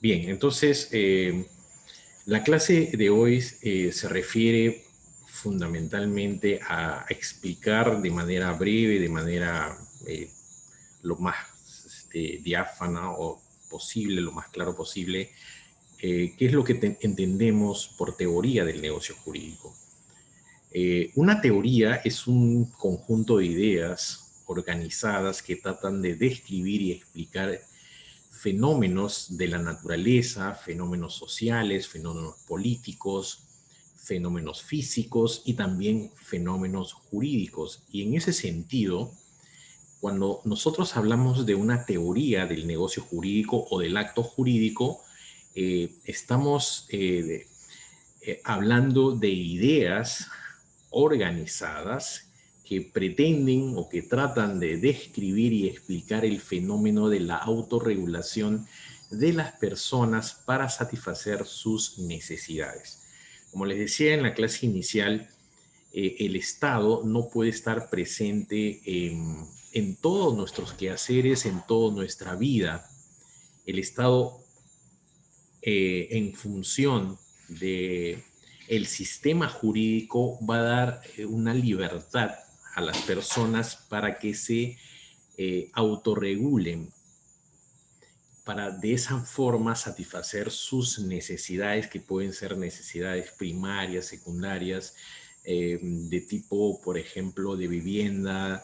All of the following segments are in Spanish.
Bien, entonces la clase de hoy se refiere fundamentalmente a explicar de manera breve, de manera lo más diáfana o posible, lo más claro posible, qué es lo que entendemos por teoría del negocio jurídico. Una teoría es un conjunto de ideas organizadas que tratan de describir y explicar fenómenos de la naturaleza, fenómenos sociales, fenómenos políticos, fenómenos físicos y también fenómenos jurídicos. Y en ese sentido, cuando nosotros hablamos de una teoría del negocio jurídico o del acto jurídico, estamos hablando de ideas organizadas que pretenden o que tratan de describir y explicar el fenómeno de la autorregulación de las personas para satisfacer sus necesidades. Como les decía en la clase inicial, el Estado no puede estar presente en todos nuestros quehaceres, en toda nuestra vida. El Estado, en función de el sistema jurídico, va a dar una libertad a las personas para que se autorregulen, para de esa forma satisfacer sus necesidades, que pueden ser necesidades primarias, secundarias, de tipo, por ejemplo, de vivienda,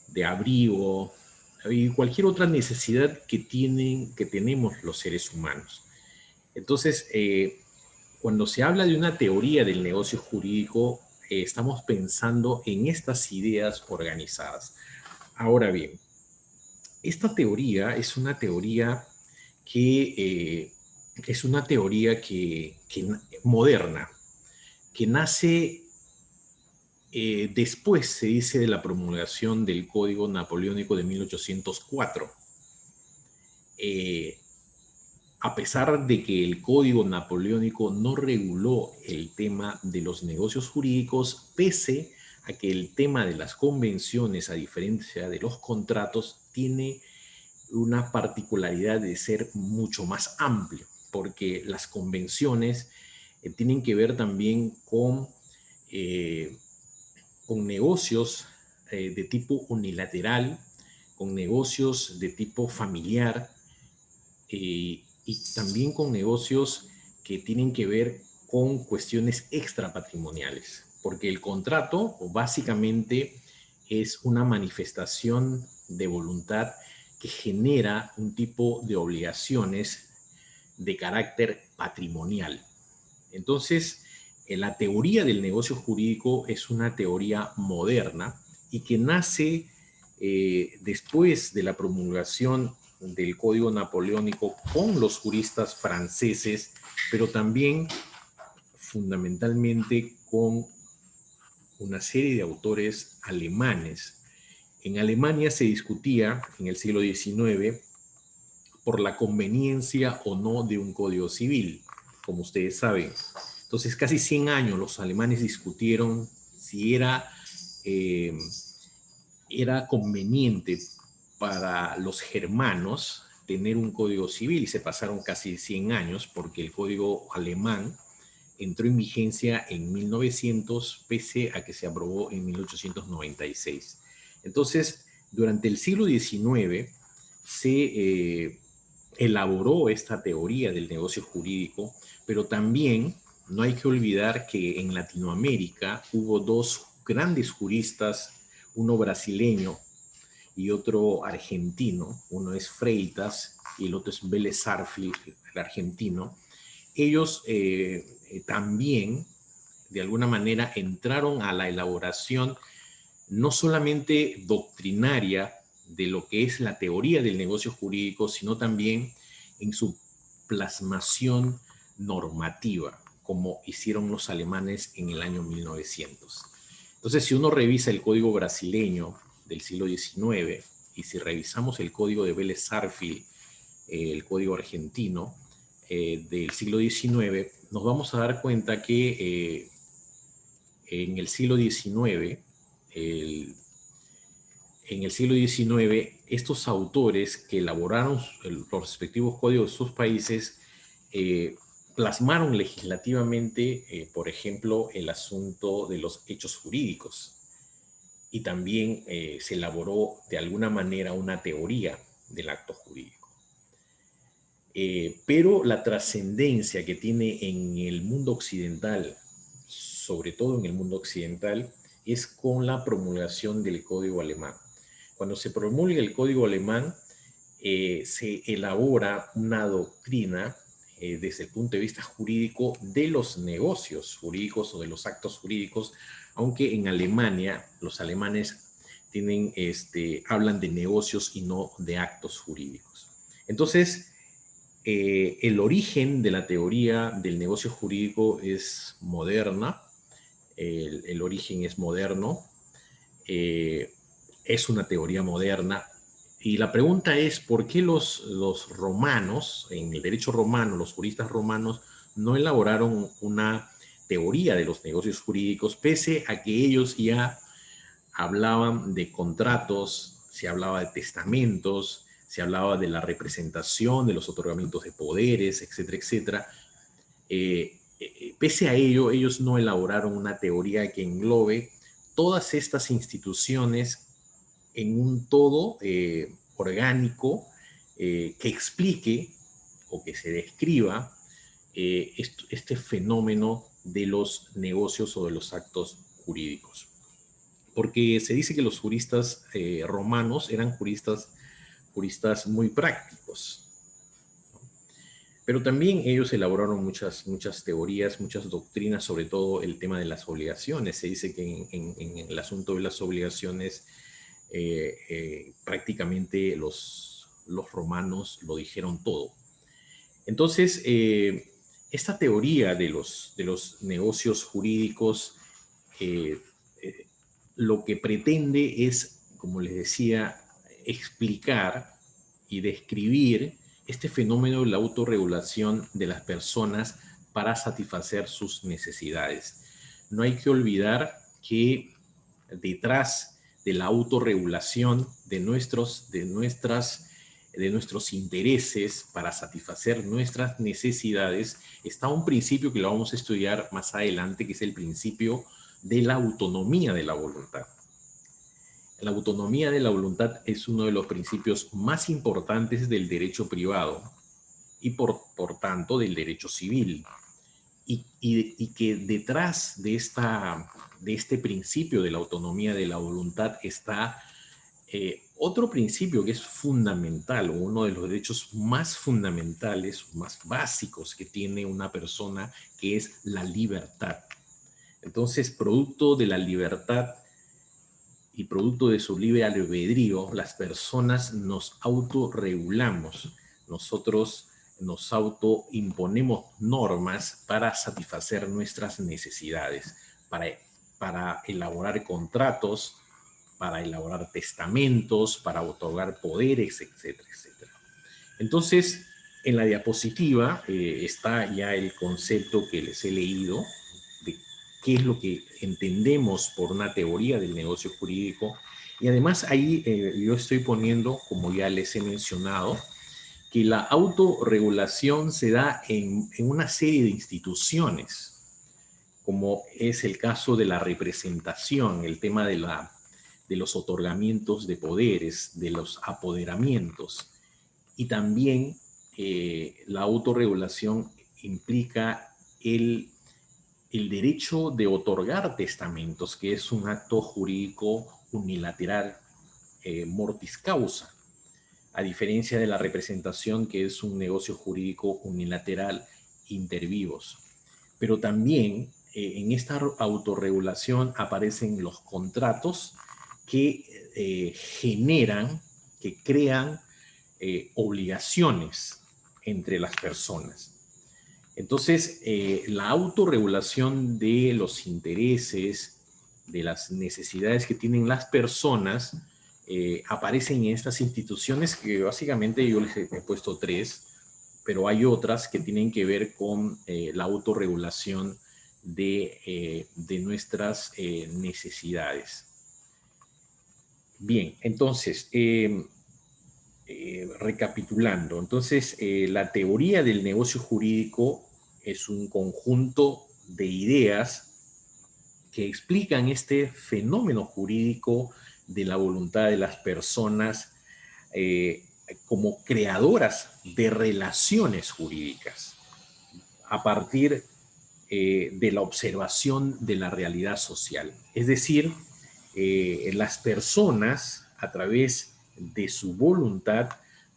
de abrigo y cualquier otra necesidad que tenemos los seres humanos. Entonces, cuando se habla de una teoría del negocio jurídico, estamos pensando en estas ideas organizadas. Ahora bien, esta teoría es una teoría que moderna, que nace después, se dice, de la promulgación del Código Napoleónico de 1804. Eh, a pesar de que el Código Napoleónico no reguló el tema de los negocios jurídicos, pese a que el tema de las convenciones, a diferencia de los contratos, tiene una particularidad de ser mucho más amplio, porque las convenciones tienen que ver también eh, con negocios de tipo unilateral, con negocios de tipo familiar, y también con negocios que tienen que ver con cuestiones extrapatrimoniales, porque el contrato básicamente es una manifestación de voluntad que genera un tipo de obligaciones de carácter patrimonial. Entonces, la teoría del negocio jurídico es una teoría moderna y que nace después de la promulgación del Código Napoleónico con los juristas franceses, pero también fundamentalmente con una serie de autores alemanes. En Alemania se discutía en el siglo XIX por la conveniencia o no de un código civil, como ustedes saben. Entonces, casi 100 años los alemanes discutieron si eh, era conveniente para los germanos tener un código civil, y se pasaron casi 100 años porque el código alemán entró en vigencia en 1900, pese a que se aprobó en 1896. Entonces, durante el siglo XIX se elaboró esta teoría del negocio jurídico, pero también no hay que olvidar que en Latinoamérica hubo dos grandes juristas, uno brasileño y otro argentino. Uno es Freitas y el otro es Vélez Sarsfield, el argentino. Ellos también, de alguna manera, entraron a la elaboración no solamente doctrinaria de lo que es la teoría del negocio jurídico, sino también en su plasmación normativa, como hicieron los alemanes en el año 1900. Entonces, si uno revisa el código brasileño del siglo XIX y si revisamos el código de Vélez Sarsfield, el código argentino del siglo XIX, nos vamos a dar cuenta que en el siglo XIX, el, en el siglo XIX, estos autores que elaboraron los respectivos códigos de sus países plasmaron legislativamente, por ejemplo, el asunto de los hechos jurídicos. Y también se elaboró de alguna manera una teoría del acto jurídico. Pero la trascendencia que tiene en el mundo occidental, sobre todo en el mundo occidental, es con la promulgación del Código Alemán. Cuando se promulga el Código Alemán, se elabora una doctrina desde el punto de vista jurídico de los negocios jurídicos o de los actos jurídicos, aunque en Alemania los alemanes hablan de negocios y no de actos jurídicos. Entonces, el origen de la teoría del negocio jurídico es moderna, el origen es moderno, es una teoría moderna, y la pregunta es, ¿por qué los romanos, en el derecho romano, los juristas romanos, no elaboraron una teoría de los negocios jurídicos, pese a que ellos ya hablaban de contratos, se hablaba de testamentos, se hablaba de la representación, de los otorgamientos de poderes, etcétera, etcétera? Pese a ello, ellos no elaboraron una teoría que englobe todas estas instituciones en un todo orgánico que explique o que se describa este fenómeno de los negocios o de los actos jurídicos. Porque se dice que los juristas romanos eran juristas muy prácticos, pero también ellos elaboraron muchas teorías, muchas doctrinas, sobre todo el tema de las obligaciones. Se dice que en el asunto de las obligaciones prácticamente los romanos lo dijeron todo. Entonces, esta teoría de los negocios jurídicos lo que pretende es, como les decía, explicar y describir este fenómeno de la autorregulación de las personas para satisfacer sus necesidades. No hay que olvidar que detrás de la autorregulación de nuestros intereses para satisfacer nuestras necesidades está un principio que lo vamos a estudiar más adelante, que es el principio de la autonomía de la voluntad. La autonomía de la voluntad es uno de los principios más importantes del derecho privado y por tanto del derecho civil. Y que detrás de este principio de la autonomía de la voluntad está otro principio que es fundamental, o uno de los derechos más fundamentales, más básicos que tiene una persona, que es la libertad. Entonces, producto de la libertad y producto de su libre albedrío, las personas nos autorregulamos. Nosotros nos autoimponemos normas para satisfacer nuestras necesidades, para elaborar contratos, para elaborar testamentos, para otorgar poderes, etcétera, etcétera. Entonces, en la diapositiva está ya el concepto que les he leído de qué es lo que entendemos por una teoría del negocio jurídico. Y además ahí yo estoy poniendo, como ya les he mencionado, que la autorregulación se da en una serie de instituciones, como es el caso de la representación, el tema de los otorgamientos de poderes, de los apoderamientos. Y también la autorregulación implica el derecho de otorgar testamentos, que es un acto jurídico unilateral, mortis causa, a diferencia de la representación, que es un negocio jurídico unilateral inter vivos. Pero también en esta autorregulación aparecen los contratos que generan, que crean obligaciones entre las personas. Entonces, la autorregulación de los intereses, de las necesidades que tienen las personas, aparecen en estas instituciones que básicamente yo les he puesto 3, pero hay otras que tienen que ver con la autorregulación de nuestras necesidades. Bien, entonces, recapitulando, entonces la teoría del negocio jurídico es un conjunto de ideas que explican este fenómeno jurídico de la voluntad de las personas eh, como creadoras de relaciones jurídicas a partir de la observación de la realidad social. Es decir, las personas a través de su voluntad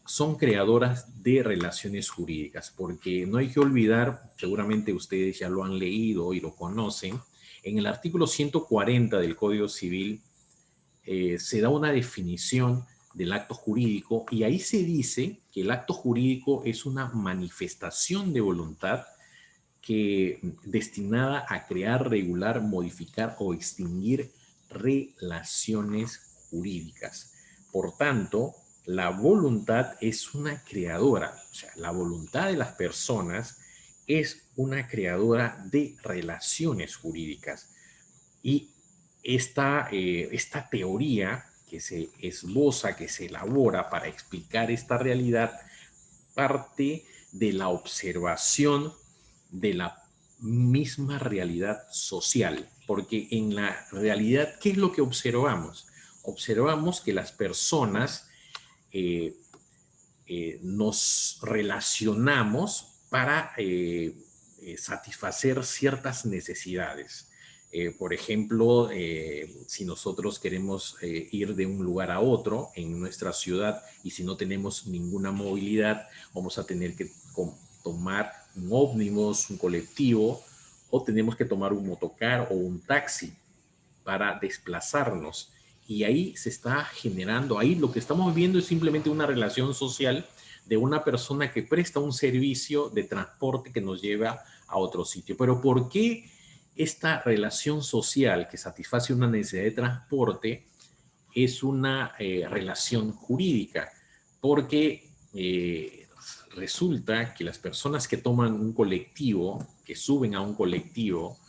son creadoras de relaciones jurídicas, porque no hay que olvidar, seguramente ustedes ya lo han leído y lo conocen, en el artículo 140 del Código Civil se da una definición del acto jurídico y ahí se dice que el acto jurídico es una manifestación de voluntad que destinada a crear, regular, modificar o extinguir relaciones jurídicas. Por tanto, la voluntad es una creadora, o sea, la voluntad de las personas es una creadora de relaciones jurídicas. Y esta teoría que se esboza, que se elabora para explicar esta realidad, parte de la observación de la misma realidad social, porque en la realidad, ¿qué es lo que observamos? Observamos que las personas eh, nos relacionamos para satisfacer ciertas necesidades. Por ejemplo, si nosotros queremos ir de un lugar a otro en nuestra ciudad y si no tenemos ninguna movilidad, vamos a tener que tomar un ómnibus, un colectivo, o tenemos que tomar un motocar o un taxi para desplazarnos. Y ahí se está generando, ahí lo que estamos viendo es simplemente una relación social de una persona que presta un servicio de transporte que nos lleva a otro sitio. Pero ¿por qué esta relación social que satisface una necesidad de transporte es una relación jurídica? Porque resulta que las personas que toman un colectivo, que suben a un colectivo,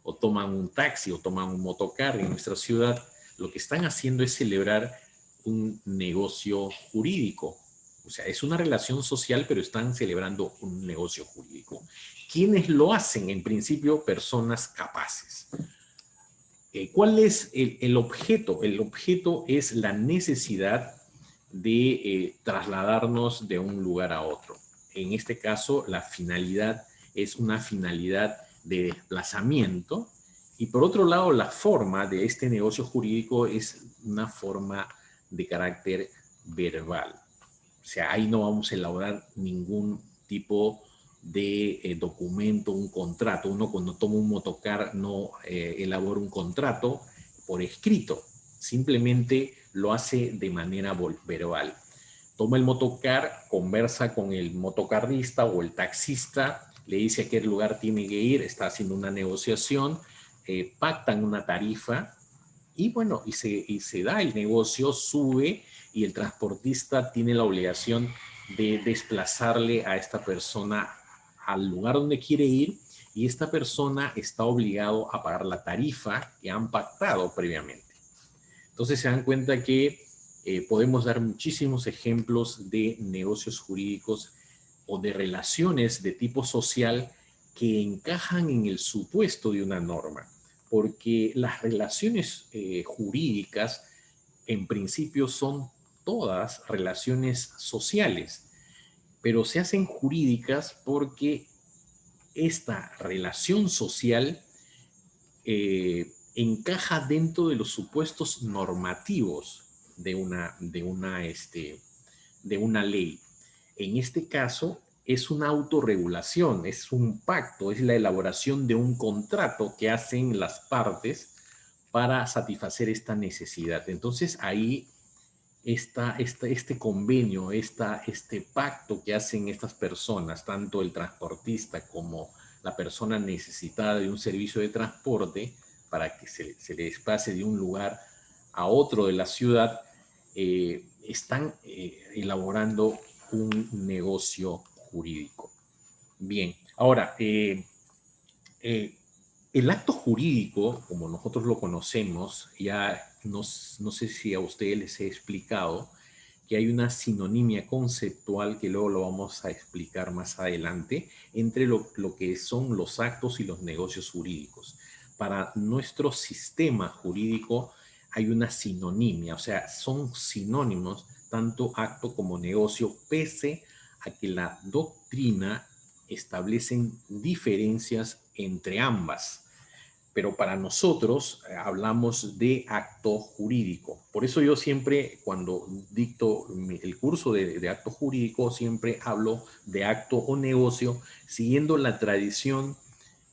o toman un taxi o toman un motocar en nuestra ciudad, lo que están haciendo es celebrar un negocio jurídico. O sea, es una relación social, pero están celebrando un negocio jurídico. ¿Quiénes lo hacen? En principio, personas capaces. ¿Cuál es el objeto? El objeto es la necesidad de trasladarnos de un lugar a otro. En este caso, la finalidad es una finalidad de desplazamiento y por otro lado, la forma de este negocio jurídico es una forma de carácter verbal. O sea, ahí no vamos a elaborar ningún tipo de documento, un contrato. Uno cuando toma un motocar no elabora un contrato por escrito, simplemente lo hace de manera verbal. Toma el motocar, conversa con el motocarrista o el taxista, le dice a qué lugar tiene que ir, está haciendo una negociación, pactan una tarifa y bueno, y se da el negocio, sube y el transportista tiene la obligación de desplazarle a esta persona al lugar donde quiere ir y esta persona está obligado a pagar la tarifa que han pactado previamente. Entonces se dan cuenta que podemos dar muchísimos ejemplos de negocios jurídicos o de relaciones de tipo social que encajan en el supuesto de una norma, porque las relaciones jurídicas en principio son todas relaciones sociales, pero se hacen jurídicas porque esta relación social encaja dentro de los supuestos normativos de una ley. En este caso, es una autorregulación, es un pacto, es la elaboración de un contrato que hacen las partes para satisfacer esta necesidad. Entonces, ahí está este convenio, este pacto que hacen estas personas, tanto el transportista como la persona necesitada de un servicio de transporte, para que se le desplace de un lugar a otro de la ciudad, están elaborando un negocio jurídico. Bien, ahora, eh, el acto jurídico, como nosotros lo conocemos, ya no sé si a ustedes les he explicado, que hay una sinonimia conceptual que luego lo vamos a explicar más adelante entre lo que son los actos y los negocios jurídicos. Para nuestro sistema jurídico hay una sinonimia, o sea, son sinónimos tanto acto como negocio, pese a que la doctrina establecen diferencias entre ambas. Pero para nosotros hablamos de acto jurídico. Por eso yo siempre, cuando dicto el curso de acto jurídico, siempre hablo de acto o negocio, siguiendo la tradición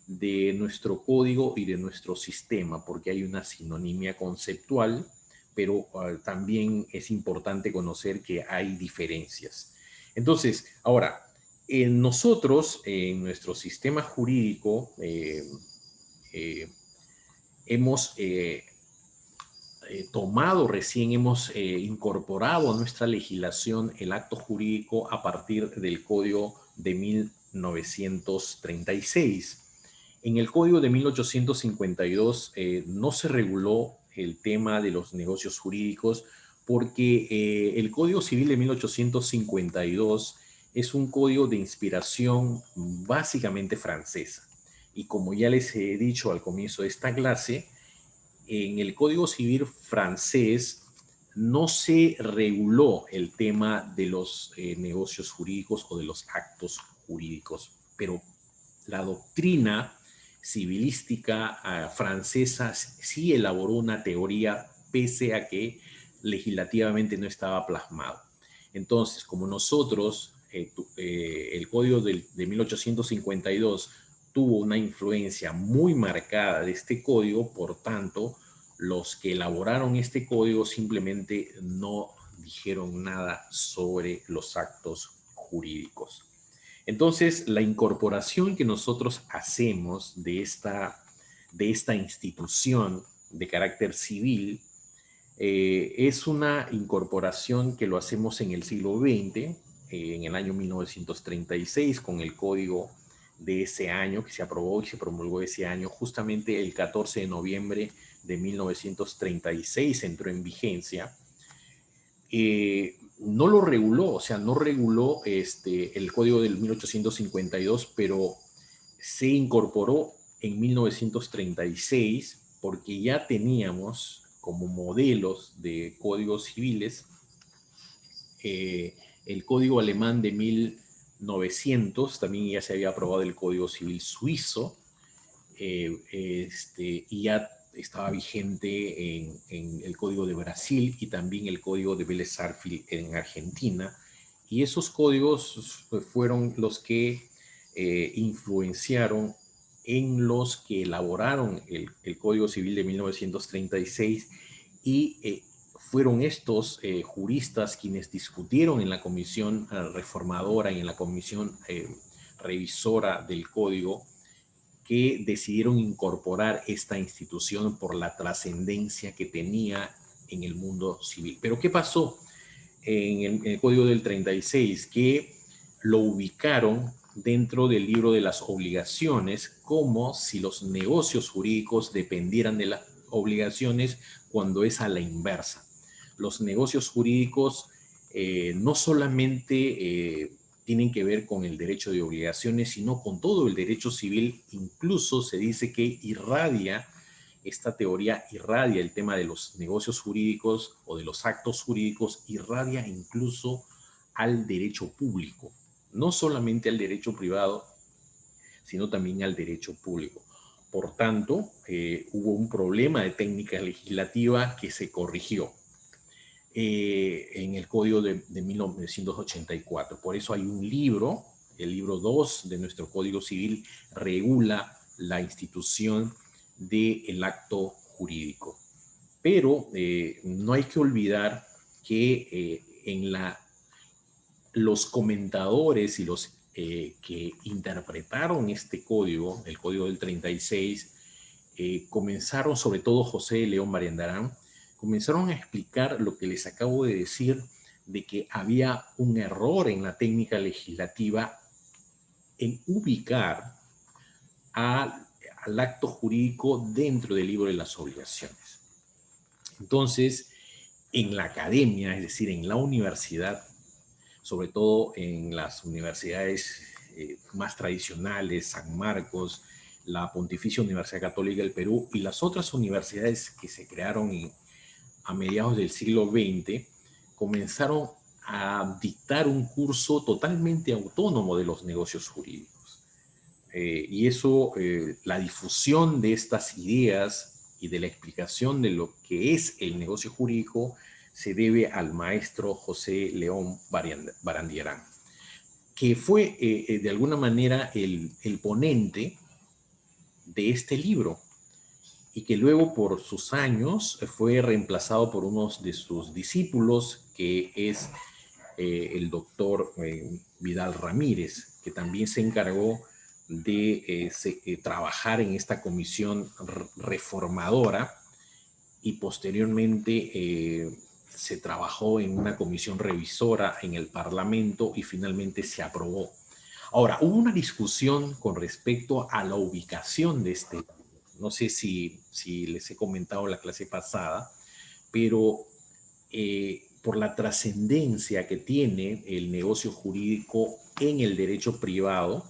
de nuestro código y de nuestro sistema, porque hay una sinonimia conceptual, pero también es importante conocer que hay diferencias. Entonces, ahora, nosotros, en nuestro sistema jurídico, hemos tomado, recién hemos incorporado a nuestra legislación el acto jurídico a partir del Código de 1936. En el Código de 1852 no se reguló el tema de los negocios jurídicos porque el Código Civil de 1852 es un código de inspiración básicamente francesa. Y como ya les he dicho al comienzo de esta clase, en el Código Civil francés no se reguló el tema de los negocios jurídicos o de los actos jurídicos, pero la doctrina civilística francesa sí elaboró una teoría pese a que legislativamente no estaba plasmado. Entonces, como nosotros, el Código de 1852 tuvo una influencia muy marcada de este código, por tanto, los que elaboraron este código simplemente no dijeron nada sobre los actos jurídicos. Entonces, la incorporación que nosotros hacemos de esta institución de carácter civil es una incorporación que lo hacemos en el siglo XX, en el año 1936, con el código de ese año que se aprobó y se promulgó ese año, justamente el 14 de noviembre de 1936 entró en vigencia. No lo reguló, o sea, no reguló el código del 1852, pero se incorporó en 1936 porque ya teníamos como modelos de códigos civiles el código alemán de 1900, también ya se había aprobado el código civil suizo, y ya estaba vigente en el Código de Brasil y también el Código de Vélez Sarsfield en Argentina. Y esos códigos fueron los que influenciaron en los que elaboraron el Código Civil de 1936 y fueron estos juristas quienes discutieron en la comisión reformadora y en la comisión revisora del código que decidieron incorporar esta institución por la trascendencia que tenía en el mundo civil. Pero ¿qué pasó en el Código del 36? Que lo ubicaron dentro del libro de las obligaciones como si los negocios jurídicos dependieran de las obligaciones cuando es a la inversa. Los negocios jurídicos no solamente tienen que ver con el derecho de obligaciones, sino con todo el derecho civil. Incluso se dice que esta teoría irradia el tema de los negocios jurídicos o de los actos jurídicos, irradia incluso al derecho público, no solamente al derecho privado, sino también al derecho público. Por tanto, hubo un problema de técnica legislativa que se corrigió en el Código de 1984. Por eso hay un libro, el libro 2 de nuestro Código Civil, regula la institución del acto jurídico. Pero no hay que olvidar que los comentadores y los que interpretaron este código, el Código del 36, comenzaron, sobre todo José León Barrientarán, comenzaron a explicar lo que les acabo de decir, de que había un error en la técnica legislativa en ubicar al acto jurídico dentro del libro de las obligaciones. Entonces, en la academia, es decir, en la universidad, sobre todo en las universidades más tradicionales, San Marcos, la Pontificia Universidad Católica del Perú y las otras universidades que se crearon a mediados del siglo XX, comenzaron a dictar un curso totalmente autónomo de los negocios jurídicos. Y eso, la difusión de estas ideas y de la explicación de lo que es el negocio jurídico se debe al maestro José León Barandiarán, que fue de alguna manera el ponente de este libro y que luego por sus años fue reemplazado por uno de sus discípulos, que es el doctor Vidal Ramírez, que también se encargó de trabajar en esta comisión reformadora y posteriormente se trabajó en una comisión revisora en el Parlamento y finalmente se aprobó. Ahora, hubo una discusión con respecto a la ubicación de este. No sé si les he comentado en la clase pasada, pero por la trascendencia que tiene el negocio jurídico en el derecho privado,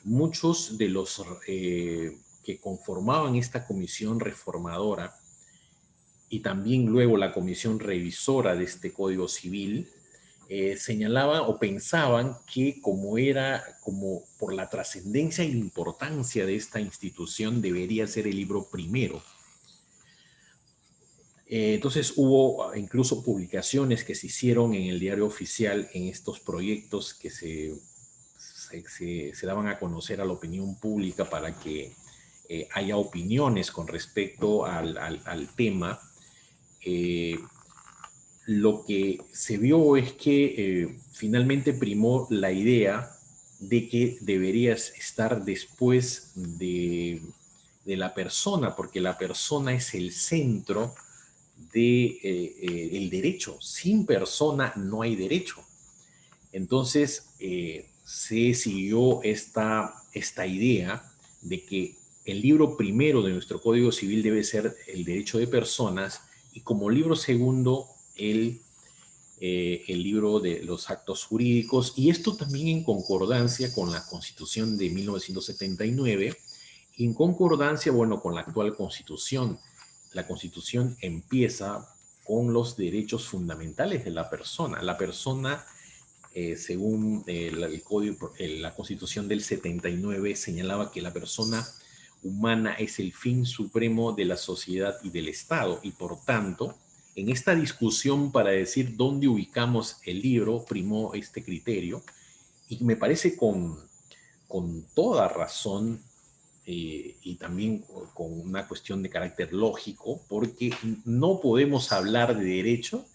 muchos de los que conformaban esta comisión reformadora y también luego la comisión revisora de este Código Civil, señalaban o pensaban que como por la trascendencia y la importancia de esta institución debería ser el libro primero. Entonces hubo incluso publicaciones que se hicieron en el diario oficial en estos proyectos que se daban a conocer a la opinión pública para que haya opiniones con respecto al tema. Lo que se vio es que finalmente primó la idea de que deberías estar después de la persona, porque la persona es el centro del derecho. Sin persona no hay derecho. Entonces se siguió esta idea de que el libro primero de nuestro Código Civil debe ser el derecho de personas y como libro segundo el libro de los actos jurídicos, y esto también en concordancia con la Constitución de 1979 y en concordancia, bueno, con la actual Constitución. La Constitución empieza con los derechos fundamentales de la persona. La persona, según el código, la Constitución del 79, señalaba que la persona humana es el fin supremo de la sociedad y del Estado, y por tanto, en esta discusión para decir dónde ubicamos el libro, primó este criterio, y me parece con toda razón y también con una cuestión de carácter lógico, porque no podemos hablar de derecho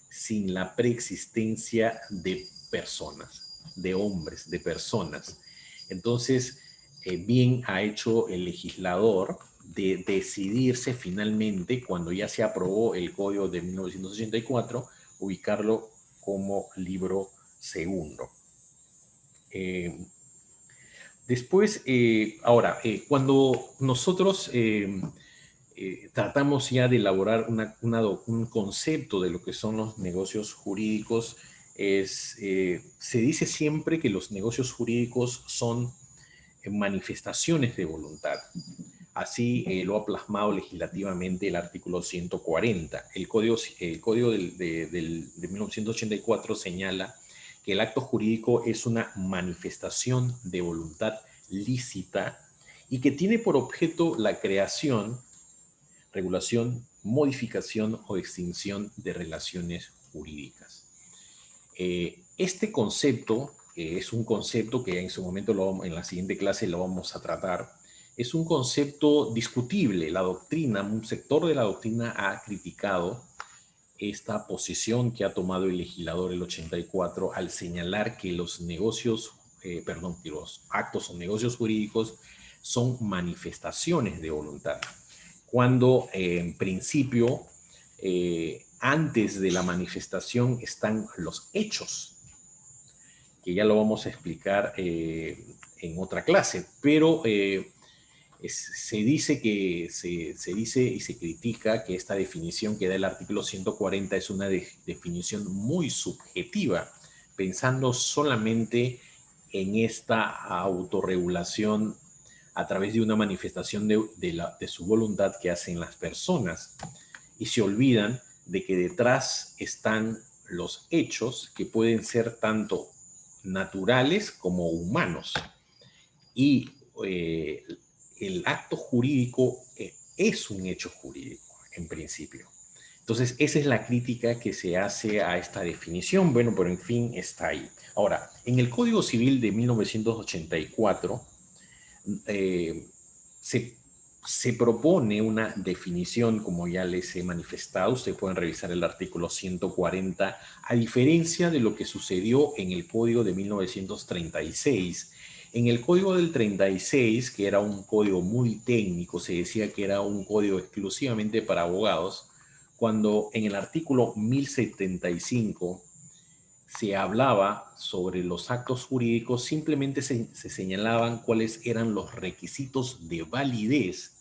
sin la preexistencia de personas, de hombres, de personas. Entonces, bien ha hecho el legislador de decidirse finalmente, cuando ya se aprobó el Código de 1984, ubicarlo como libro segundo. Después, ahora, cuando nosotros tratamos ya de elaborar un concepto de lo que son los negocios jurídicos, se dice siempre que los negocios jurídicos son manifestaciones de voluntad. Así lo ha plasmado legislativamente el artículo 140. El código de 1984 señala que el acto jurídico es una manifestación de voluntad lícita y que tiene por objeto la creación, regulación, modificación o extinción de relaciones jurídicas. Este concepto es un concepto que en su momento, en la siguiente clase lo vamos a tratar. Es un concepto discutible. La doctrina, un sector de la doctrina ha criticado esta posición que ha tomado el legislador el 84 al señalar que los negocios, que los actos o negocios jurídicos son manifestaciones de voluntad, cuando en principio antes de la manifestación están los hechos, que ya lo vamos a explicar en otra clase, pero Se dice que se dice y se critica que esta definición que da el artículo 140 es una definición muy subjetiva, pensando solamente en esta autorregulación a través de una manifestación de su voluntad que hacen las personas, y se olvidan de que detrás están los hechos que pueden ser tanto naturales como humanos. Y el acto jurídico es un hecho jurídico, en principio. Entonces, esa es la crítica que se hace a esta definición. Bueno, pero en fin, está ahí. Ahora, en el Código Civil de 1984 eh, se, se propone una definición, como ya les he manifestado. Ustedes pueden revisar el artículo 140, a diferencia de lo que sucedió en el Código de 1936. En el Código del 36, que era un código muy técnico, se decía que era un código exclusivamente para abogados, cuando en el artículo 1075 se hablaba sobre los actos jurídicos, simplemente se señalaban cuáles eran los requisitos de validez,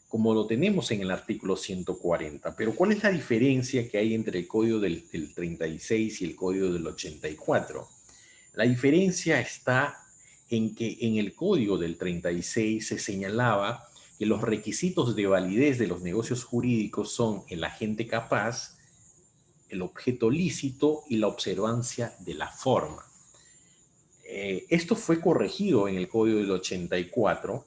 como lo tenemos en el artículo 140. Pero ¿cuál es la diferencia que hay entre el código del 36 y el código del 84? La diferencia está en que en el código del 36 se señalaba que los requisitos de validez de los negocios jurídicos son el agente capaz, el objeto lícito y la observancia de la forma. Esto fue corregido en el código del 84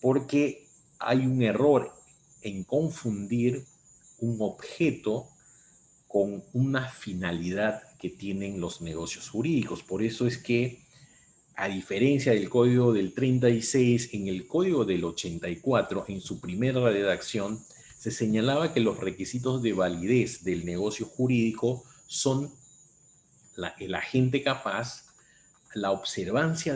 porque hay un error en confundir un objeto con una finalidad que tienen los negocios jurídicos. Por eso es que, a diferencia del código del 36, en el código del 84, en su primera redacción, se señalaba que los requisitos de validez del negocio jurídico son el agente capaz, la observancia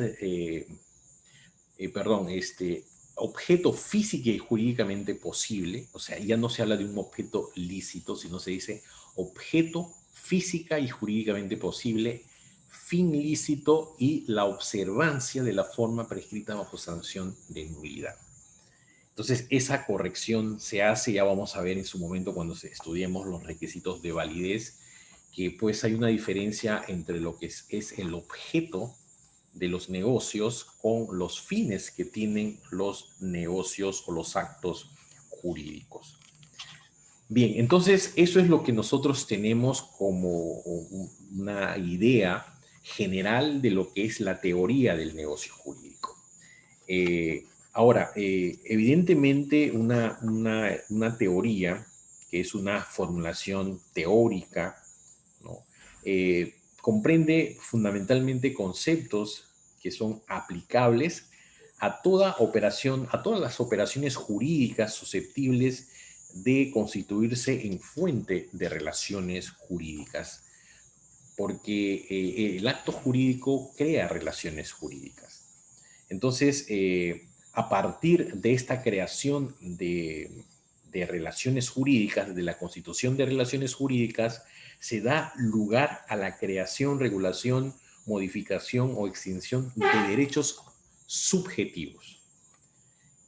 objeto física y jurídicamente posible. O sea, ya no se habla de un objeto lícito, sino se dice objeto física y jurídicamente posible, fin lícito y la observancia de la forma prescrita bajo sanción de nulidad. Entonces, esa corrección se hace, ya vamos a ver en su momento cuando estudiemos los requisitos de validez, que pues hay una diferencia entre lo que es el objeto de los negocios con los fines que tienen los negocios o los actos jurídicos. Bien, entonces eso es lo que nosotros tenemos como una idea general de lo que es la teoría del negocio jurídico. Ahora, evidentemente una teoría, que es una formulación teórica, ¿no? Comprende fundamentalmente conceptos que son aplicables a toda operación, a todas las operaciones jurídicas susceptibles de constituirse en fuente de relaciones jurídicas, porque el acto jurídico crea relaciones jurídicas. Entonces, a partir de esta creación de relaciones jurídicas, de la constitución de relaciones jurídicas, se da lugar a la creación, regulación, modificación o extinción de derechos subjetivos,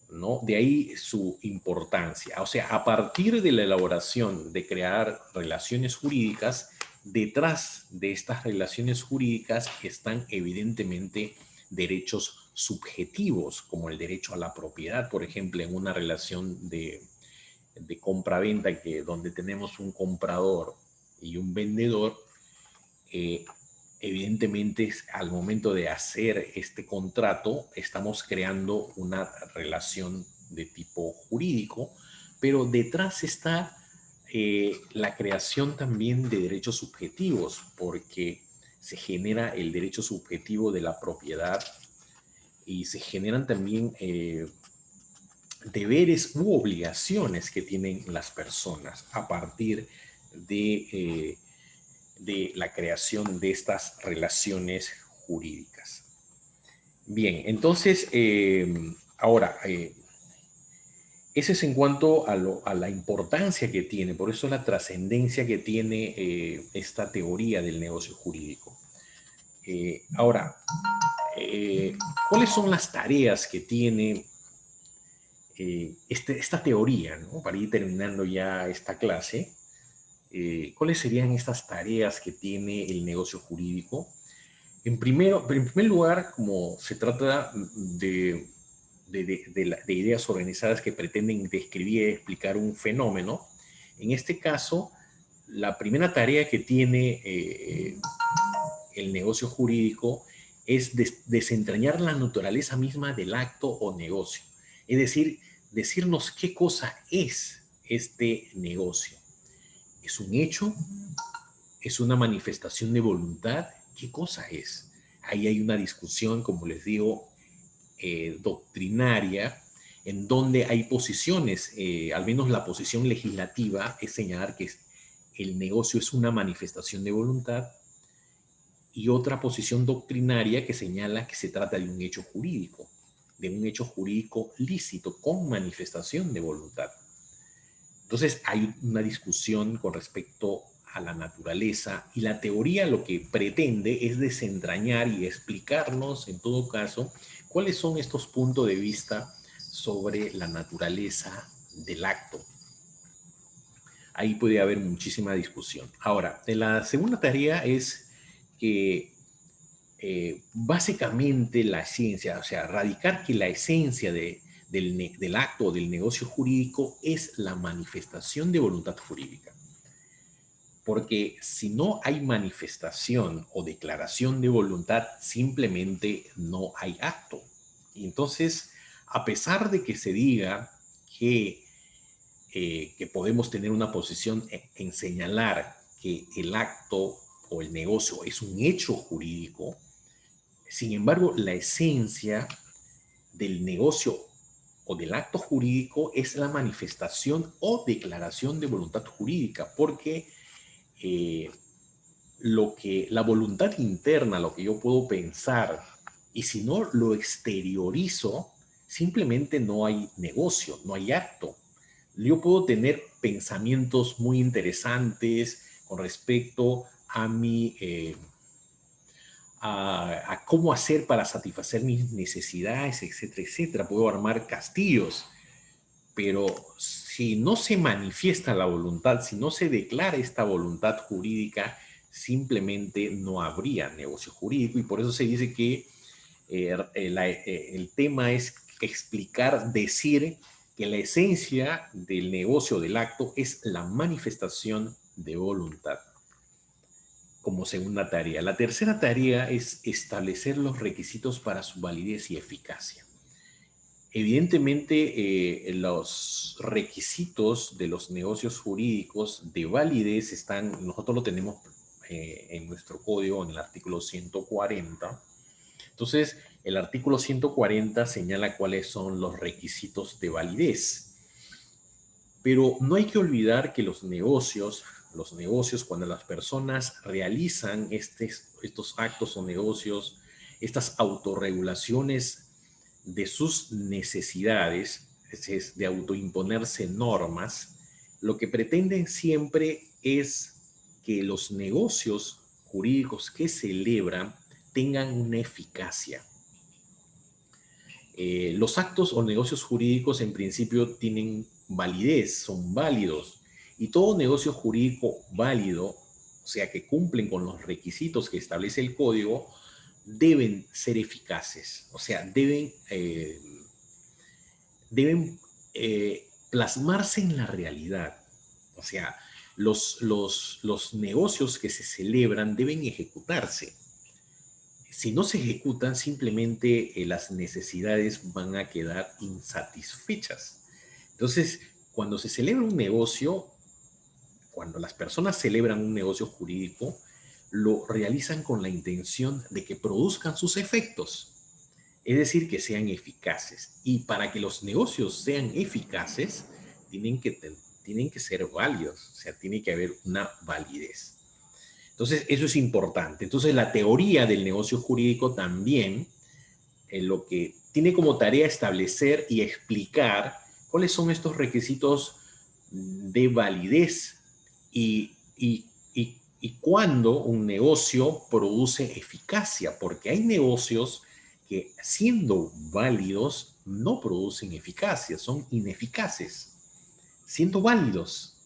¿no? De ahí su importancia. O sea, a partir de la elaboración de crear relaciones jurídicas, detrás de estas relaciones jurídicas están evidentemente derechos subjetivos, como el derecho a la propiedad, por ejemplo, en una relación de compra-venta donde tenemos un comprador y un vendedor. Evidentemente, al momento de hacer este contrato, estamos creando una relación de tipo jurídico, pero detrás está la creación también de derechos subjetivos, porque se genera el derecho subjetivo de la propiedad y se generan también deberes u obligaciones que tienen las personas a partir de la creación de estas relaciones jurídicas. Bien, entonces, ahora, ese es en cuanto a la importancia que tiene, por eso la trascendencia que tiene esta teoría del negocio jurídico. Ahora, ¿cuáles son las tareas que tiene esta teoría, ¿no? Para ir terminando ya esta clase, ¿cuáles serían estas tareas que tiene el negocio jurídico? En primer lugar, como se trata de ideas organizadas que pretenden describir y explicar un fenómeno, en este caso, la primera tarea que tiene el negocio jurídico es desentrañar la naturaleza misma del acto o negocio. Es decir, decirnos qué cosa es este negocio. ¿Es un hecho? ¿Es una manifestación de voluntad? ¿Qué cosa es? Ahí hay una discusión, como les digo, doctrinaria, en donde hay posiciones, al menos la posición legislativa es señalar que el negocio es una manifestación de voluntad, y otra posición doctrinaria que señala que se trata de un hecho jurídico lícito con manifestación de voluntad. Entonces hay una discusión con respecto a la naturaleza, y la teoría lo que pretende es desentrañar y explicarnos, en todo caso, cuáles son estos puntos de vista sobre la naturaleza del acto. Ahí puede haber muchísima discusión. Ahora, la segunda tarea es que básicamente la esencia, o sea, radicar que la esencia del acto o del negocio jurídico es la manifestación de voluntad jurídica. Porque si no hay manifestación o declaración de voluntad, simplemente no hay acto. Y entonces, a pesar de que se diga que podemos tener una posición en señalar que el acto o el negocio es un hecho jurídico, sin embargo, la esencia del negocio o del acto jurídico es la manifestación o declaración de voluntad jurídica, porque eh, la voluntad interna, lo que yo puedo pensar, y si no lo exteriorizo, simplemente no hay negocio, no hay acto. Yo puedo tener pensamientos muy interesantes con respecto a a cómo hacer para satisfacer mis necesidades, etcétera, etcétera. Puedo armar castillos, pero si no se manifiesta la voluntad, si no se declara esta voluntad jurídica, simplemente no habría negocio jurídico, y por eso se dice que el tema es explicar, decir que la esencia del negocio, del acto, es la manifestación de voluntad como segunda tarea. La tercera tarea es establecer los requisitos para su validez y eficacia. Evidentemente, los requisitos de los negocios jurídicos de validez nosotros lo tenemos en nuestro código, en el artículo 140. Entonces, el artículo 140 señala cuáles son los requisitos de validez. Pero no hay que olvidar que los negocios, cuando las personas realizan estos actos o negocios, estas autorregulaciones de sus necesidades, es de autoimponerse normas, lo que pretenden siempre es que los negocios jurídicos que celebran tengan una eficacia. Los actos o negocios jurídicos en principio tienen validez, son válidos, y todo negocio jurídico válido, o sea, que cumplen con los requisitos que establece el código, deben ser eficaces, o sea, deben plasmarse en la realidad. O sea, los negocios que se celebran deben ejecutarse. Si no se ejecutan, simplemente las necesidades van a quedar insatisfechas. Entonces, cuando se celebra un negocio, cuando las personas celebran un negocio jurídico, lo realizan con la intención de que produzcan sus efectos, es decir, que sean eficaces. Y para que los negocios sean eficaces, tienen que ser válidos, o sea, tiene que haber una validez. Entonces, eso es importante. Entonces, la teoría del negocio jurídico también lo que tiene como tarea establecer y explicar cuáles son estos requisitos de validez y cuándo un negocio produce eficacia, porque hay negocios que siendo válidos no producen eficacia, son ineficaces, siendo válidos.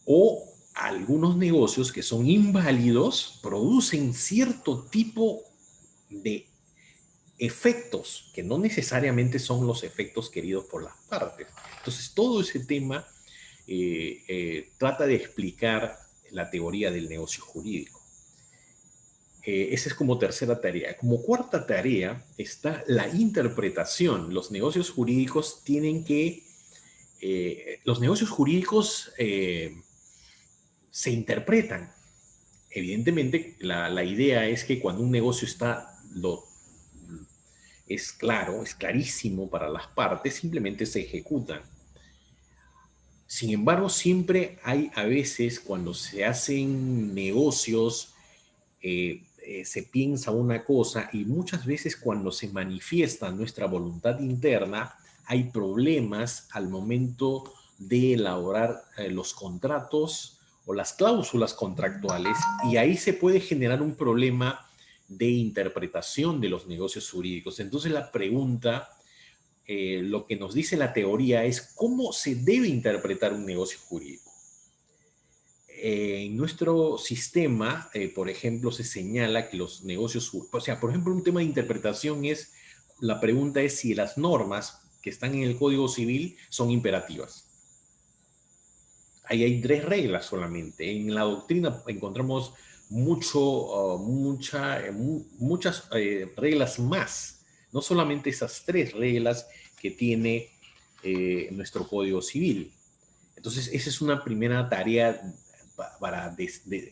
O algunos negocios que son inválidos producen cierto tipo de efectos que no necesariamente son los efectos queridos por las partes. Entonces, todo ese tema trata de explicar la teoría del negocio jurídico. Esa es como tercera tarea. Como cuarta tarea está la interpretación. Los negocios jurídicos tienen que... los negocios jurídicos se interpretan. Evidentemente, la idea es que cuando un negocio es claro, es clarísimo para las partes, simplemente se ejecutan. Sin embargo, siempre hay a veces cuando se hacen negocios, se piensa una cosa y muchas veces cuando se manifiesta nuestra voluntad interna, hay problemas al momento de elaborar los contratos o las cláusulas contractuales y ahí se puede generar un problema de interpretación de los negocios jurídicos. Entonces la pregunta, lo que nos dice la teoría es cómo se debe interpretar un negocio jurídico. En nuestro sistema, por ejemplo, se señala que los negocios, o sea, por ejemplo, un tema de interpretación es, la pregunta es si las normas que están en el Código Civil son imperativas. Ahí hay 3 reglas solamente. En la doctrina encontramos muchas reglas más. No solamente esas 3 reglas que tiene nuestro Código Civil. Entonces, esa es una primera tarea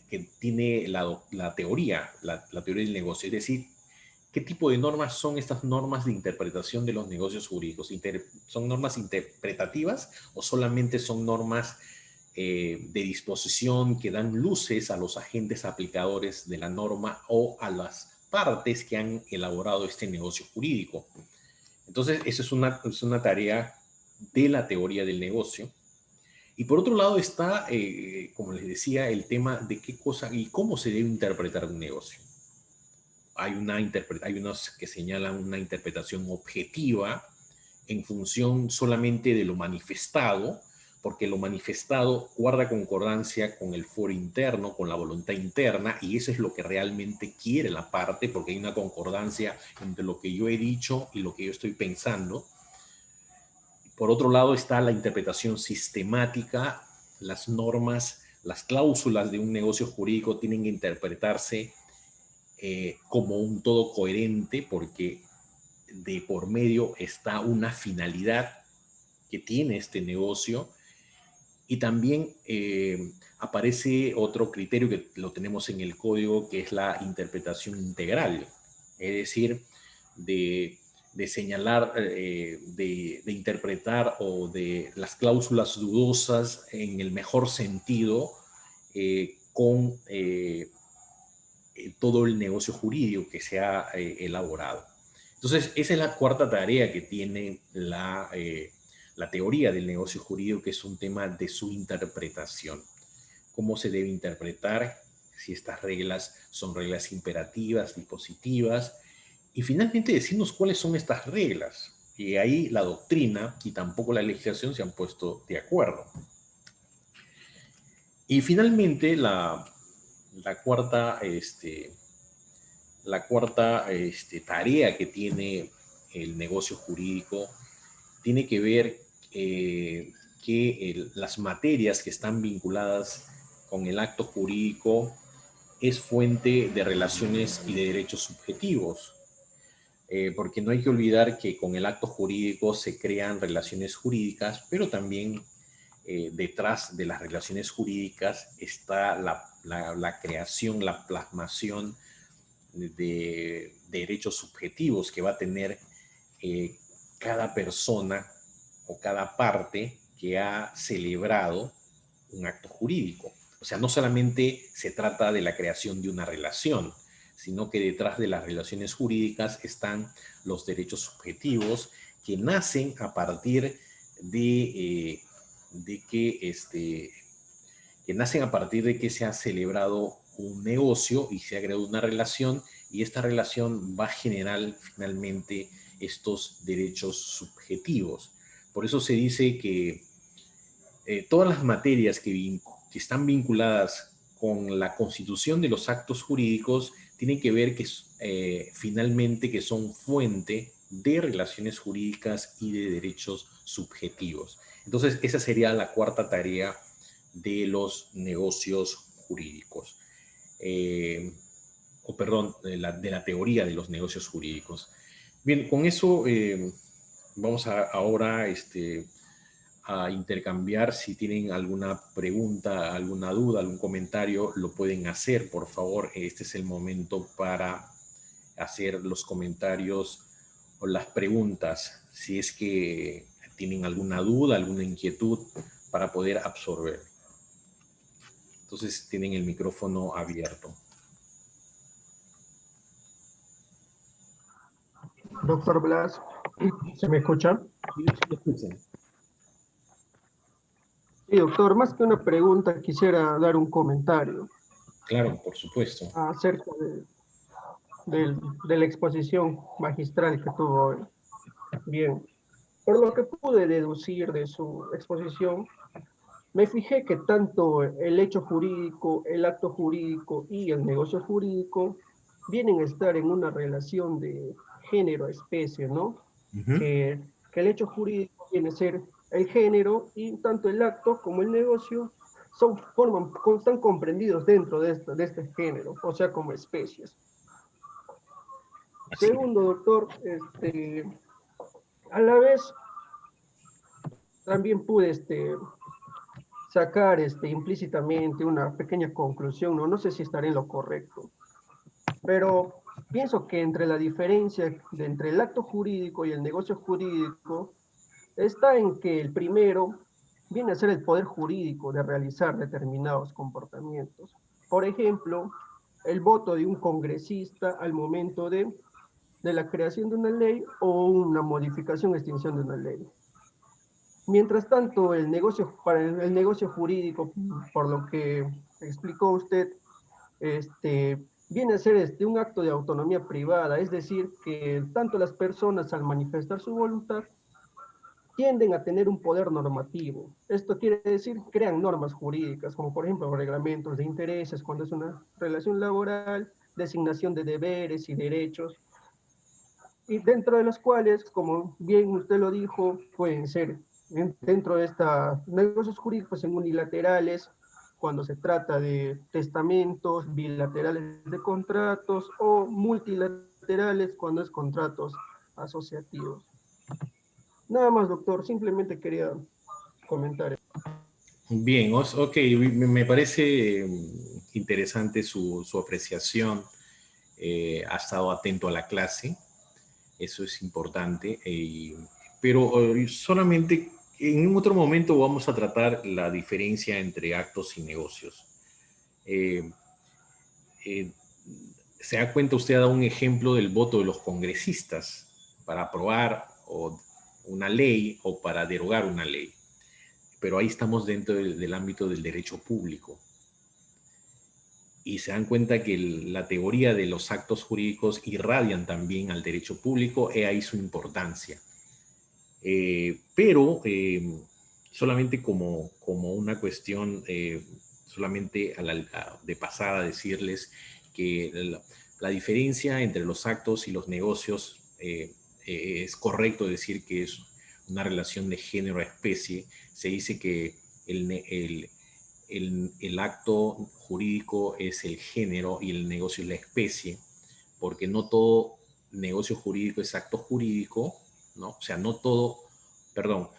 que tiene la teoría, la teoría del negocio. Es decir, ¿qué tipo de normas son estas normas de interpretación de los negocios jurídicos? ¿Son normas interpretativas o solamente son normas de disposición que dan luces a los agentes aplicadores de la norma o a las partes que han elaborado este negocio jurídico? Entonces, esa es una tarea de la teoría del negocio. Y por otro lado está, como les decía, el tema de qué cosa y cómo se debe interpretar un negocio. Hay unos que señalan una interpretación objetiva en función solamente de lo manifestado, porque lo manifestado guarda concordancia con el foro interno, con la voluntad interna, y eso es lo que realmente quiere la parte, porque hay una concordancia entre lo que yo he dicho y lo que yo estoy pensando. Por otro lado está la interpretación sistemática, las normas, las cláusulas de un negocio jurídico tienen que interpretarse como un todo coherente porque de por medio está una finalidad que tiene este negocio y también aparece otro criterio que lo tenemos en el código que es la interpretación integral, es decir, de señalar, de interpretar o de las cláusulas dudosas en el mejor sentido con todo el negocio jurídico que se ha elaborado. Entonces, esa es la cuarta tarea que tiene la teoría del negocio jurídico, que es un tema de su interpretación. ¿Cómo se debe interpretar? Si estas reglas son reglas imperativas, dispositivas. Y finalmente decirnos cuáles son estas reglas. Y ahí la doctrina y tampoco la legislación se han puesto de acuerdo. Y finalmente la cuarta tarea que tiene el negocio jurídico tiene que ver que las materias que están vinculadas con el acto jurídico es fuente de relaciones y de derechos subjetivos. Porque no hay que olvidar que con el acto jurídico se crean relaciones jurídicas, pero también detrás de las relaciones jurídicas está la creación, la plasmación de derechos subjetivos que va a tener cada persona o cada parte que ha celebrado un acto jurídico. O sea, no solamente se trata de la creación de una relación, sino que detrás de las relaciones jurídicas están los derechos subjetivos que nacen a partir de que se ha celebrado un negocio y se ha creado una relación y esta relación va a generar finalmente estos derechos subjetivos. Por eso se dice que todas las materias que están vinculadas con la constitución de los actos jurídicos tienen que ver que finalmente que son fuente de relaciones jurídicas y de derechos subjetivos. Entonces, esa sería la cuarta tarea de los negocios jurídicos. O perdón, de la teoría de los negocios jurídicos. Bien, con eso vamos ahora a intercambiar. Si tienen alguna pregunta, alguna duda, algún comentario, lo pueden hacer, por favor. Este es el momento para hacer los comentarios o las preguntas, si es que tienen alguna duda, alguna inquietud, para poder absorber. Entonces tienen el micrófono abierto. Doctor Blas, ¿se me escucha? Sí, sí, escuchen. Sí, doctor, más que una pregunta, quisiera dar un comentario Claro, por supuesto. acerca de la exposición magistral que tuvo hoy. Bien, por lo que pude deducir de su exposición, me fijé que tanto el hecho jurídico, el acto jurídico y el negocio jurídico vienen a estar en una relación de género-especie, ¿no? Que, que el hecho jurídico viene a ser el género y tanto el acto como el negocio están comprendidos dentro de este género, o sea, como especies. Así es. Segundo, doctor, a la vez también pude sacar implícitamente una pequeña conclusión, ¿no? No sé si estaré en lo correcto, pero pienso que entre la diferencia entre el acto jurídico y el negocio jurídico está en que el primero viene a ser el poder jurídico de realizar determinados comportamientos. Por ejemplo, el voto de un congresista al momento de la creación de una ley o una modificación o extinción de una ley. Mientras tanto, para el negocio jurídico, por lo que explicó usted, viene a ser un acto de autonomía privada, es decir, que tanto las personas al manifestar su voluntad tienden a tener un poder normativo. Esto quiere decir, crean normas jurídicas, como por ejemplo reglamentos de intereses, cuando es una relación laboral, designación de deberes y derechos, y dentro de los cuales, como bien usted lo dijo, pueden ser dentro de estos negocios jurídicos en unilaterales, cuando se trata de testamentos, bilaterales de contratos o multilaterales cuando es contratos asociativos. Nada más, doctor, simplemente quería comentar. Bien, ok, me parece interesante su apreciación. Ha estado atento a la clase, eso es importante, pero solamente en otro momento vamos a tratar la diferencia entre actos y negocios. Eh, eh, ¿Se da cuenta? Usted ha dado un ejemplo del voto de los congresistas para aprobar una ley o para derogar una ley, pero ahí estamos dentro del ámbito del derecho público. Y se dan cuenta que la teoría de los actos jurídicos irradian también al derecho público, he ahí su importancia. Pero solamente como una cuestión, solamente de pasada decirles que la diferencia entre los actos y los negocios es correcto decir que es una relación de género a especie. Se dice que el acto jurídico es el género y el negocio es la especie, porque no todo negocio jurídico es acto jurídico, ¿no? O sea, no todo, perdón,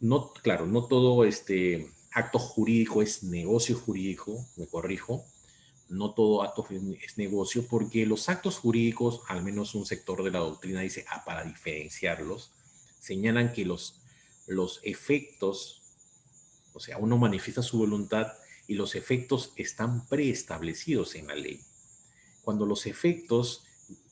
no, claro, no todo acto jurídico es negocio jurídico, me corrijo, no todo acto es negocio, porque los actos jurídicos, al menos un sector de la doctrina dice, para diferenciarlos, señalan que los efectos, o sea, uno manifiesta su voluntad y los efectos están preestablecidos en la ley. Cuando los efectos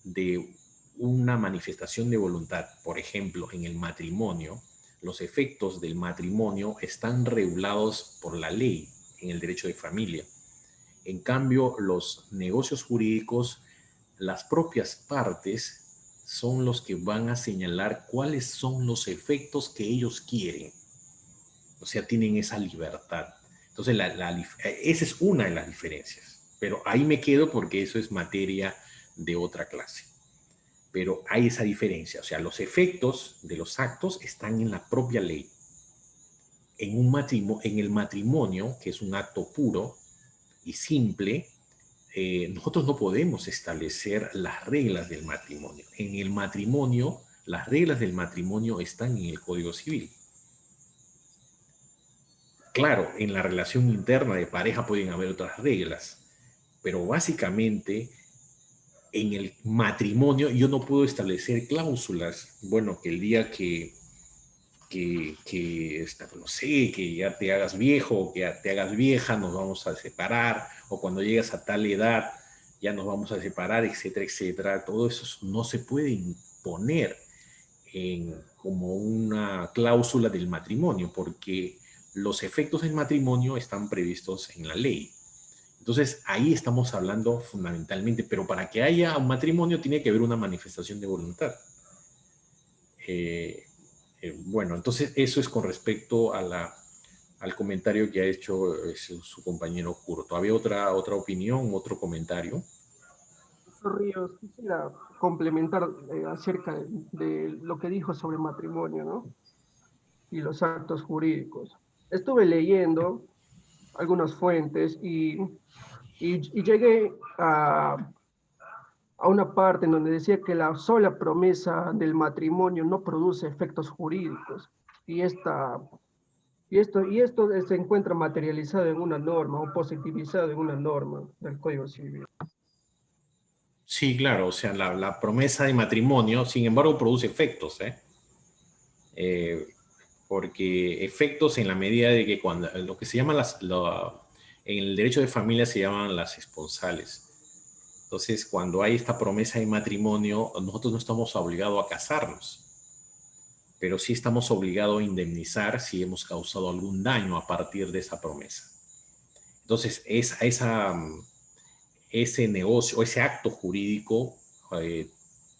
de una manifestación de voluntad, por ejemplo, en el matrimonio, los efectos del matrimonio están regulados por la ley en el derecho de familia. En cambio, los negocios jurídicos, las propias partes son los que van a señalar cuáles son los efectos que ellos quieren. O sea, tienen esa libertad. Entonces, esa es una de las diferencias. Pero ahí me quedo porque eso es materia de otra clase. Pero hay esa diferencia. O sea, los efectos de los actos están en la propia ley. En el matrimonio, que es un acto puro y simple, nosotros no podemos establecer las reglas del matrimonio. En el matrimonio, las reglas del matrimonio están en el Código Civil. Claro, en la relación interna de pareja pueden haber otras reglas, pero básicamente en el matrimonio yo no puedo establecer cláusulas. Bueno, que el día no sé, que ya te hagas viejo o que ya te hagas vieja, nos vamos a separar, o cuando llegas a tal edad ya nos vamos a separar, etcétera, etcétera. Todo eso no se puede imponer como una cláusula del matrimonio, porque los efectos del matrimonio están previstos en la ley. Entonces, ahí estamos hablando fundamentalmente, pero para que haya un matrimonio tiene que haber una manifestación de voluntad. Bueno, entonces eso es con respecto al comentario que ha hecho su compañero Curto. ¿Había otra opinión, otro comentario? Ríos, quisiera complementar acerca de lo que dijo sobre matrimonio, ¿no? Y los actos jurídicos. Estuve leyendo algunas fuentes y llegué a una parte en donde decía que la sola promesa del matrimonio no produce efectos jurídicos. Y, esto se encuentra materializado en una norma o positivizado en una norma del Código Civil. Sí, claro, o sea, la promesa de matrimonio, sin embargo, produce efectos, ¿eh? Porque efectos en la medida de que cuando lo que se llama en el derecho de familia se llaman las esponsales. Entonces, cuando hay esta promesa de matrimonio, nosotros no estamos obligados a casarnos, pero sí estamos obligados a indemnizar si hemos causado algún daño a partir de esa promesa. Entonces, ese negocio, ese acto jurídico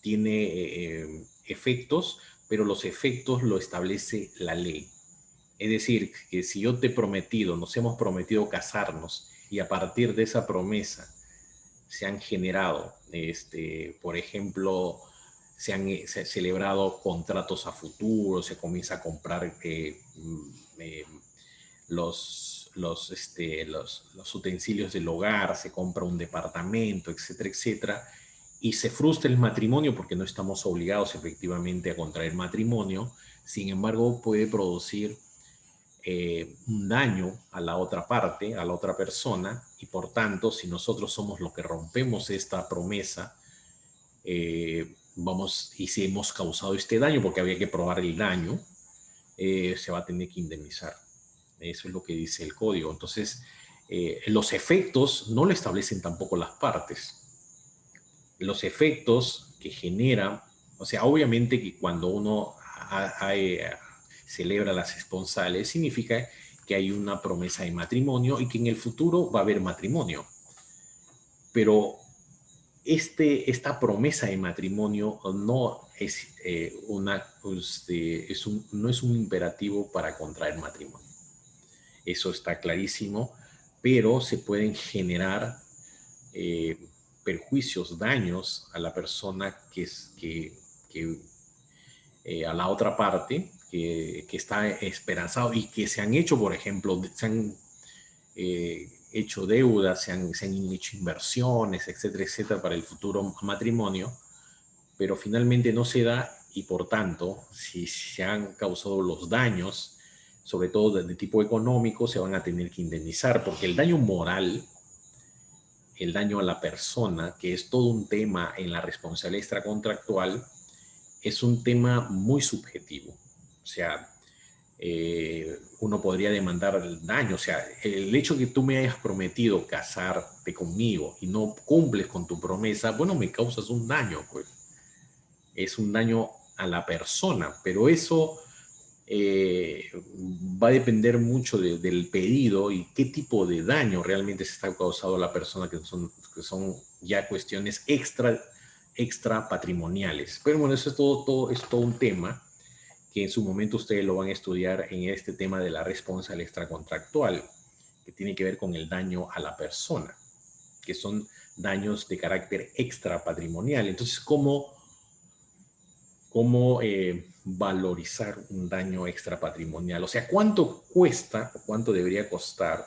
tiene efectos, pero los efectos lo establece la ley. Es decir, que si yo te he prometido, nos hemos prometido casarnos y a partir de esa promesa se han generado, por ejemplo, se han celebrado contratos a futuro, se comienza a comprar los utensilios del hogar, se compra un departamento, etcétera, etcétera, y se frustra el matrimonio porque no estamos obligados efectivamente a contraer matrimonio. Sin embargo, puede producir un daño a la otra parte, a la otra persona, y por tanto, si nosotros somos los que rompemos esta promesa, y si hemos causado este daño, porque había que probar el daño, se va a tener que indemnizar. Eso es lo que dice el código. Entonces, los efectos no lo establecen tampoco las partes. Los efectos que genera, o sea, obviamente que cuando uno celebra las esponsales, significa que hay una promesa de matrimonio y que en el futuro va a haber matrimonio. Pero esta promesa de matrimonio no es, no es un imperativo para contraer matrimonio. Eso está clarísimo, pero se pueden generar perjuicios, daños a la persona a la otra parte que está esperanzado y que se han hecho, por ejemplo, se han hecho deudas, se han hecho inversiones, etcétera, etcétera, para el futuro matrimonio, pero finalmente no se da y por tanto, si se han causado los daños, sobre todo de tipo económico, se van a tener que indemnizar, porque el daño moral, el daño a la persona, que es todo un tema en la responsabilidad extracontractual, es un tema muy subjetivo. O sea, uno podría demandar el daño. O sea, el hecho que tú me hayas prometido casarte conmigo y no cumples con tu promesa, bueno, me causas un daño, pues. Es un daño a la persona, pero eso va a depender mucho del pedido y qué tipo de daño realmente se está causando a la persona, que son ya cuestiones extra extrapatrimoniales. Pero bueno, eso es todo un tema que en su momento ustedes lo van a estudiar en este tema de la responsabilidad extracontractual, que tiene que ver con el daño a la persona, que son daños de carácter extrapatrimonial. Entonces, cómo valorizar un daño extrapatrimonial? O sea, ¿cuánto cuesta o cuánto debería costar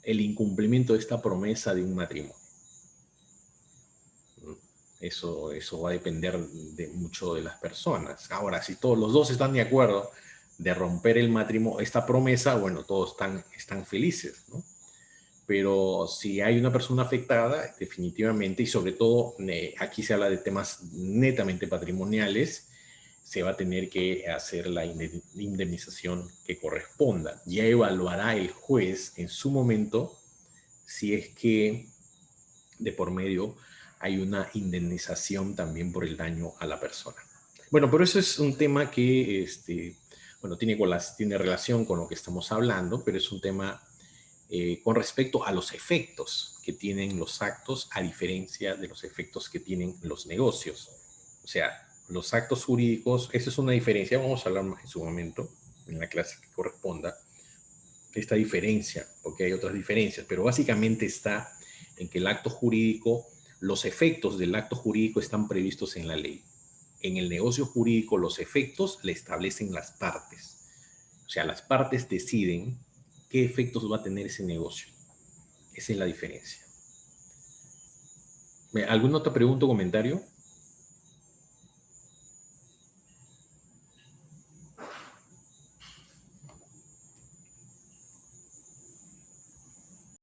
el incumplimiento de esta promesa de un matrimonio? Eso va a depender de mucho de las personas. Ahora, si todos los dos están de acuerdo de romper el matrimonio, esta promesa, bueno, todos están felices, ¿no? Pero si hay una persona afectada, definitivamente, y sobre todo aquí se habla de temas netamente patrimoniales, se va a tener que hacer la indemnización que corresponda. Ya evaluará el juez en su momento si es que de por medio hay una indemnización también por el daño a la persona. Bueno, pero eso es un tema que, bueno, tiene relación con lo que estamos hablando, pero es un tema con respecto a los efectos que tienen los actos, a diferencia de los efectos que tienen los negocios. O sea, los actos jurídicos, esa es una diferencia, vamos a hablar más en su momento, en la clase que corresponda, esta diferencia, porque hay otras diferencias, pero básicamente está en que el acto jurídico, los efectos del acto jurídico están previstos en la ley. En el negocio jurídico, los efectos le establecen las partes. O sea, las partes deciden qué efectos va a tener ese negocio. Esa es la diferencia. ¿Alguna otra pregunta o comentario?